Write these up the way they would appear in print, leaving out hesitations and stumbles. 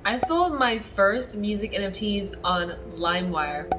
I sold my first music NFTs on LimeWire.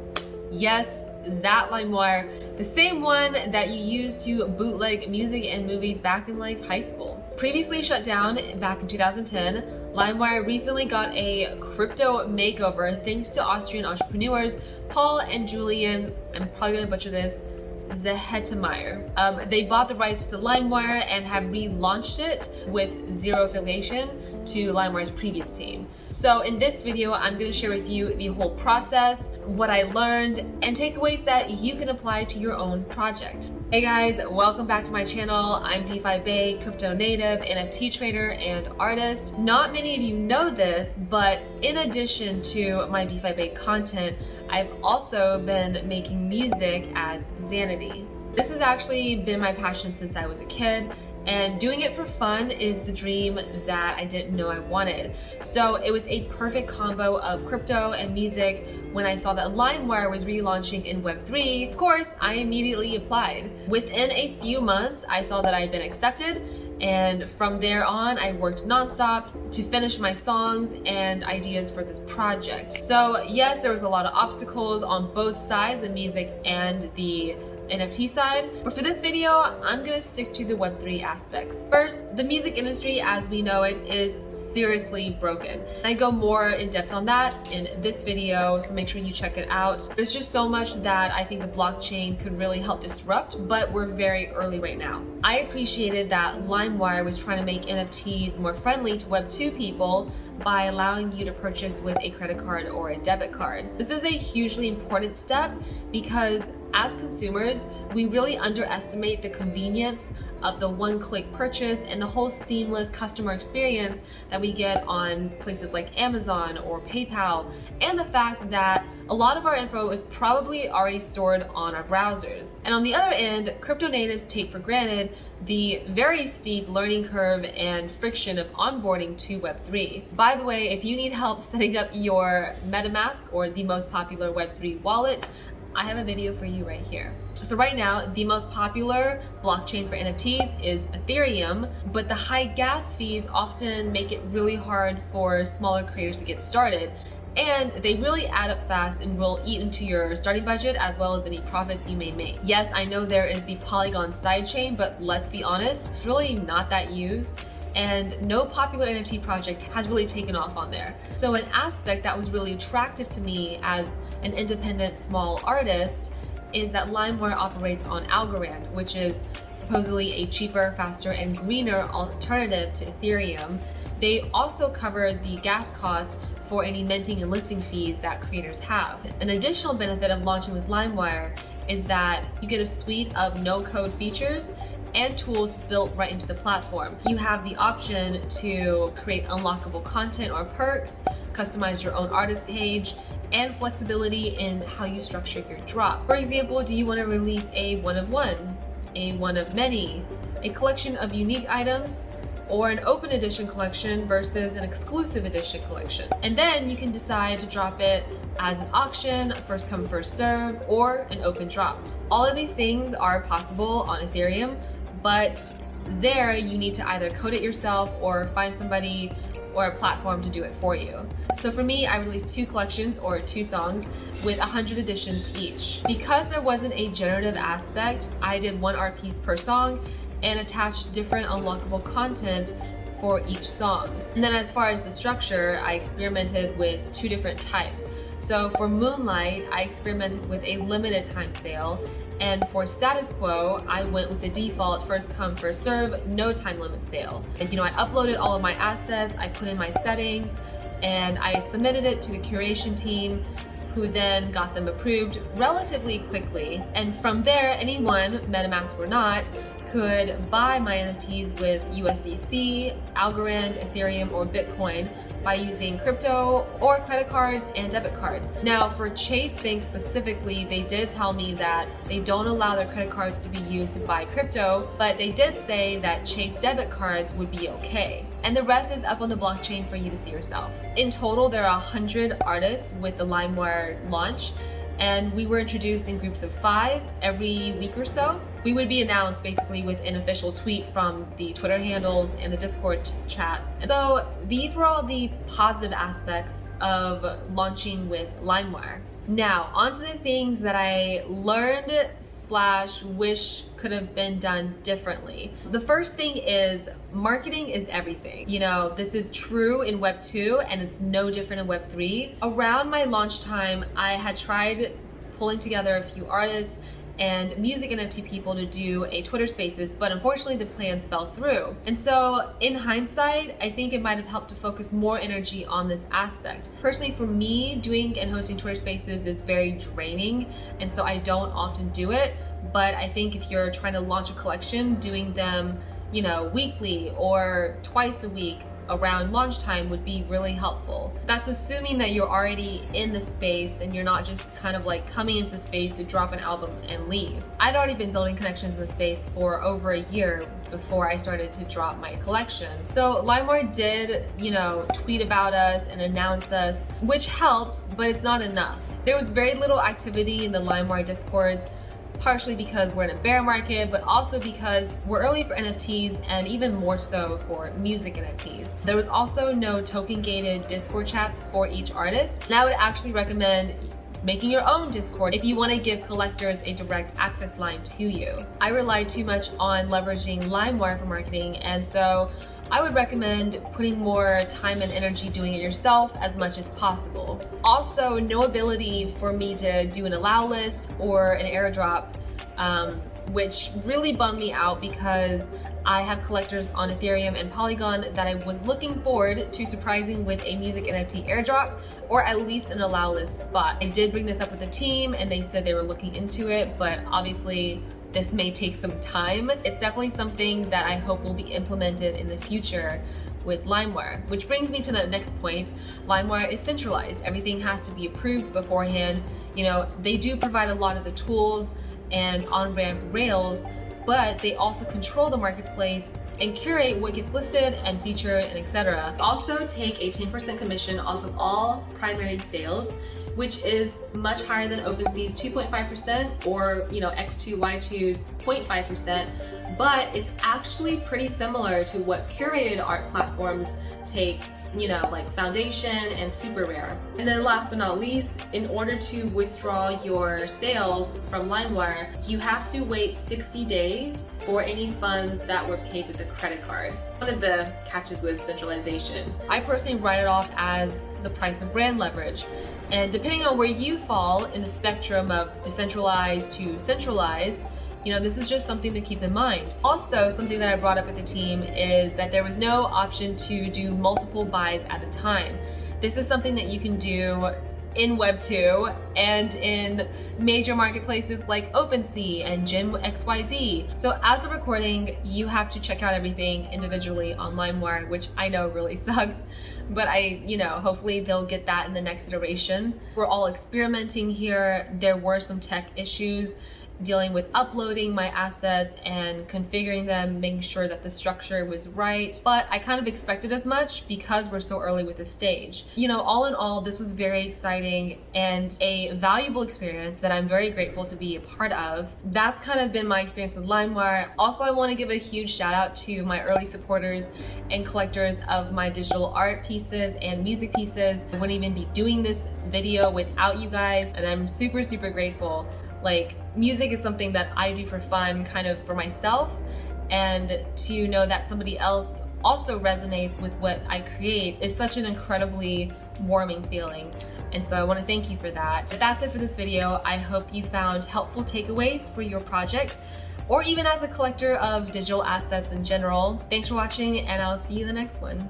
Yes, that LimeWire, the same one that you used to bootleg music and movies back in like high school. Previously shut down back in 2010, LimeWire recently got a crypto makeover thanks to Austrian entrepreneurs Paul and Julian, I'm probably gonna butcher this, Zanity. They bought the rights to LimeWire and have relaunched it with zero affiliation to LimeWire's previous team. So in this video, I'm going to share with you the whole process, what I learned, and takeaways that you can apply to your own project. Hey guys, welcome back to my channel. I'm defibae, crypto native, NFT trader, and artist. Not many of you know this, but in addition to my defibae content, I've also been making music as Zanity. This has actually been my passion since I was a kid, and doing it for fun is the dream that I didn't know I wanted. So it was a perfect combo of crypto and music. When I saw that LimeWire was relaunching in Web3, of course, I immediately applied. Within a few months, I saw that I had been accepted, and from there on, I worked nonstop to finish my songs and ideas for this project. So yes, there was a lot of obstacles on both sides, the music and the NFT side, but for this video, I'm gonna stick to the Web3 aspects. First, the music industry as we know it is seriously broken. I go more in depth on that in this video, so make sure you check it out. There's just so much that I think the blockchain could really help disrupt, but we're very early right now. I appreciated that LimeWire was trying to make NFTs more friendly to Web2 people by allowing you to purchase with a credit card or a debit card. This is a hugely important step because as consumers, we really underestimate the convenience of the one-click purchase and the whole seamless customer experience that we get on places like Amazon or PayPal, and the fact that a lot of our info is probably already stored on our browsers. And on the other end, crypto natives take for granted the very steep learning curve and friction of onboarding to Web3. By the way, if you need help setting up your MetaMask or the most popular Web3 wallet, I have a video for you right here. So right now, the most popular blockchain for NFTs is Ethereum, but the high gas fees often make it really hard for smaller creators to get started. And they really add up fast and will eat into your starting budget as well as any profits you may make. Yes, I know there is the Polygon sidechain, but let's be honest, it's really not that used. And no popular NFT project has really taken off on there. So an aspect that was really attractive to me as an independent small artist is that LimeWire operates on Algorand, which is supposedly a cheaper, faster, and greener alternative to Ethereum. They also cover the gas costs for any minting and listing fees that creators have. An additional benefit of launching with LimeWire is that you get a suite of no-code features and tools built right into the platform. You have the option to create unlockable content or perks, customize your own artist page, and flexibility in how you structure your drop. For example, do you want to release a one of one, a one of many, a collection of unique items, or an open edition collection versus an exclusive edition collection? And then you can decide to drop it as an auction, first come, first serve, or an open drop. All of these things are possible on Ethereum, but there you need to either code it yourself or find somebody or a platform to do it for you. So for me, I released 2 collections or 2 songs with 100 editions each. Because there wasn't a generative aspect, I did 1 art piece per song and attached different unlockable content for each song. And then as far as the structure, I experimented with 2 different types. So for Moonlight, I experimented with a limited time sale, and for Status Quo, I went with the default first come, first serve, no time limit sale. And I uploaded all of my assets, I put in my settings, and I submitted it to the curation team, who then got them approved relatively quickly. And from there, anyone, MetaMask or not, could buy my NFTs with USDC, Algorand, Ethereum, or Bitcoin by using crypto or credit cards and debit cards. Now for Chase Bank specifically, they did tell me that they don't allow their credit cards to be used to buy crypto, but they did say that Chase debit cards would be okay. And the rest is up on the blockchain for you to see yourself. In total, there are 100 artists with the LimeWire launch, and we were introduced in groups of 5 every week or so. we would be announced basically with an official tweet from the Twitter handles and the Discord chats. And so these were all the positive aspects of launching with LimeWire. Now, onto the things that I learned / wish could have been done differently. The first thing is marketing is everything. You know, this is true in Web 2 and it's no different in Web 3. Around my launch time, I had tried pulling together a few artists and music NFT people to do a Twitter Spaces, but unfortunately the plans fell through. And so in hindsight, I think it might have helped to focus more energy on this aspect. Personally, for me, doing and hosting Twitter Spaces is very draining, and so I don't often do it. But I think if you're trying to launch a collection, doing them, you know, weekly or twice a week around launch time would be really helpful. That's assuming that you're already in the space and you're not just kind of like coming into the space to drop an album and leave. I'd already been building connections in the space for over a year before I started to drop my collection. So LimeWire did, you know, tweet about us and announce us, which helps, but it's not enough. There was very little activity in the LimeWire Discords, partially because we're in a bear market, but also because we're early for NFTs and even more so for music NFTs. There was also no token gated Discord chats for each artist. And I would actually recommend making your own Discord if you want to give collectors a direct access line to you. I relied too much on leveraging LimeWire for marketing, and so I would recommend putting more time and energy doing it yourself as much as possible. Also, no ability for me to do an allow list or an airdrop, which really bummed me out because I have collectors on Ethereum and Polygon that I was looking forward to surprising with a music NFT airdrop or at least an allow list spot. I did bring this up with the team and they said they were looking into it, but obviously this may take some time. It's definitely something that I hope will be implemented in the future with LimeWire, which brings me to the next point. LimeWire is centralized. Everything has to be approved beforehand. You know, they do provide a lot of the tools and on-ramp rails, but they also control the marketplace and curate what gets listed and featured and etc. Also take a 10% commission off of all primary sales, which is much higher than OpenSea's 2.5% or, you know, X2Y2's 0.5%, but it's actually pretty similar to what curated art platforms take, you know, like Foundation and Super Rare. And then last but not least, in order to withdraw your sales from LimeWire, you have to wait 60 days for any funds that were paid with a credit card. One of the catches with centralization. I personally write it off as the price of brand leverage. And depending on where you fall in the spectrum of decentralized to centralized, you know, this is just something to keep in mind. Also, something that I brought up with the team is that there was no option to do multiple buys at a time. This is something that you can do in Web 2 and in major marketplaces like OpenSea and Gem XYZ. So as a recording, you have to check out everything individually on LimeWire, which I know really sucks, but hopefully they'll get that in the next iteration. We're all experimenting here. There were some tech issues dealing with uploading my assets and configuring them, making sure that the structure was right. But I kind of expected as much because we're so early with the stage. You know, all in all, this was very exciting and a valuable experience that I'm very grateful to be a part of. That's kind of been my experience with LimeWire. Also, I want to give a huge shout out to my early supporters and collectors of my digital art pieces and music pieces. I wouldn't even be doing this video without you guys, and I'm super, super grateful. Like, music is something that I do for fun, kind of for myself, and to know that somebody else also resonates with what I create is such an incredibly warming feeling. And so I want to thank you for that. But that's it for this video. I hope you found helpful takeaways for your project, or even as a collector of digital assets in general. Thanks for watching, and I'll see you in the next one.